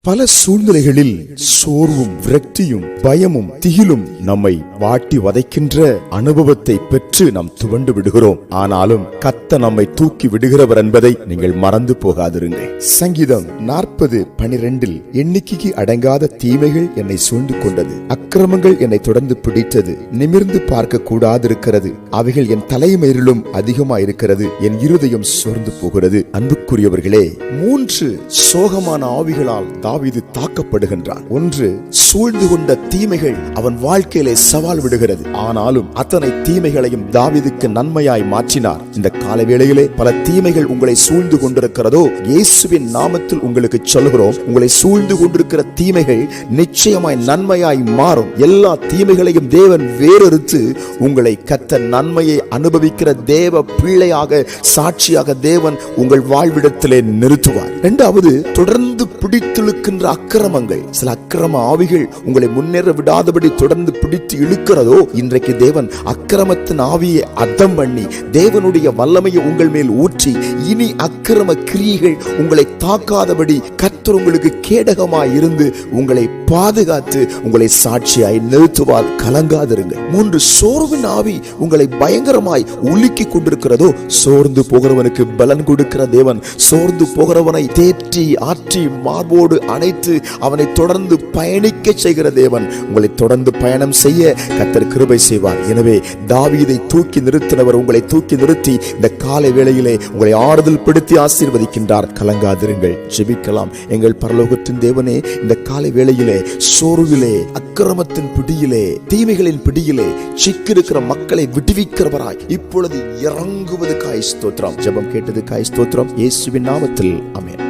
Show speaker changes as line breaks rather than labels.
பல சூழ்நிலைகளில் சோர்வும் விரக்தியும் பயமும் திகிலும் நம்மை வாட்டி வதைக்கின்ற அனுபவத்தை பெற்று நாம் துவண்டு விடுகிறோம். ஆனாலும் கர்த்தர் நம்மை தூக்கி விடுகிறவர் என்பதை நீங்கள் மறந்து போகாதிருங்கள். சங்கீதம் 40:12 எண்ணிக்கைக்கு அடங்காத தீமைகள் என்னை சூழ்ந்து கொண்டது, அக்கிரமங்கள் என்னை தொடர்ந்து பிடித்தது, நிமிர்ந்து பார்க்க கூடாதிருக்கிறது, அவைகள் என் தலைமயிரிலும் அதிகமாயிருக்கிறது, என் இருதயம் சோர்ந்து போகிறது. அன்புக்குரியவர்களே, 3 சோகமான ஆவிகளால் தாவீது தாக்கப்படுகின்றான். ஒன்று, சூழ்ந்து கொண்ட தீமைகள் அவன் வாழ்க்கையிலே சவால் விடுகிறது. ஆனாலும் அத்தனை தீமைகளையும் தாவீதுக்கு நன்மையாய் மாற்றினார். இந்த கால வேளையிலே பல தீமைகள் உங்களை சூழ்ந்து கொண்டிருக்கிறதோ, இயேசுவின் நாமத்தில் உங்களுக்கு சொல்கிறோம், உங்களை சூழ்ந்து கொண்டிருக்கிற தீமைகள் நிச்சயமாய் நன்மையாய் மாறும். எல்லா தீமைகளையும் தேவன் வேறறுத்து உங்களை கர்த்தர் நன்மையை அனுபவிக்கிற தேவ பிள்ளையாக, சாட்சியாக தேவன் உங்கள் வாழ்விடத்திலே நிறுத்துவார். இரண்டாவது, தொடர்ந்து பிடித்து அக்கிரமங்கள், சில அக்கிரம ஆவிகள் உங்களை முன்னேற விடாதபடி தொடர்ந்து பிடித்து இழுக்கிறதோ, இன்றைக்கு தேவன் அக்கிரமத்தின் ஆவியை அர்த்தம் பண்ணி தேவனுடைய வல்லமையை உங்கள் மேல் ஊற்றி இனி அக்கிரம கிரியைகள் உங்களை தாக்காதபடி கர்த்தர் உங்களுக்கு கேடகமாய் இருந்து உங்களை பாதுகாத்து உங்களை சாட்சியாய் நிறுத்துவார். கலங்காதிருங்கள். 3, சோர்வின் ஆவி உங்களை பயங்கரமாய் உலுக்கி கொண்டிருக்கிறதோ, சோர்ந்து போகிறவனுக்கு பலன் கொடுக்கிற தேவன் சோர்ந்து போகிறவனை தேற்றி ஆற்றி மார்போடு அணைத்து அவனை தொடர்ந்து பயணிக்க செய்கிற தேவன் உங்களை தொடர்ந்து பயணம் செய்ய கர்த்தர் கிருபை செய்வார். எனவே தாவீதை தூக்கி நிறுத்தினவர் உங்களை தூக்கி நிறுத்தி இந்த காலை வேளையிலே உங்களை ஆறுதல் படுத்தி ஆசீர்வதிக்கின்றார். கலங்காதிருங்கள். ஜெபிக்கலாம். எங்கள் பரலோகத்தின் தேவனே, இந்த காலை வேளையிலே சோர்விலே, அக்கிரமத்தின் பிடியிலே, தீமைகளின் பிடியிலே சிக்கிருக்கிற மக்களை விடுவிக்கிறவராய் இப்பொழுது இறங்குவதற்காய் ஸ்தோத்திரம். ஜெபம் கேட்டதுக்காய் ஸ்தோத்திரம். இயேசுவின் நாமத்தில் ஆமென்.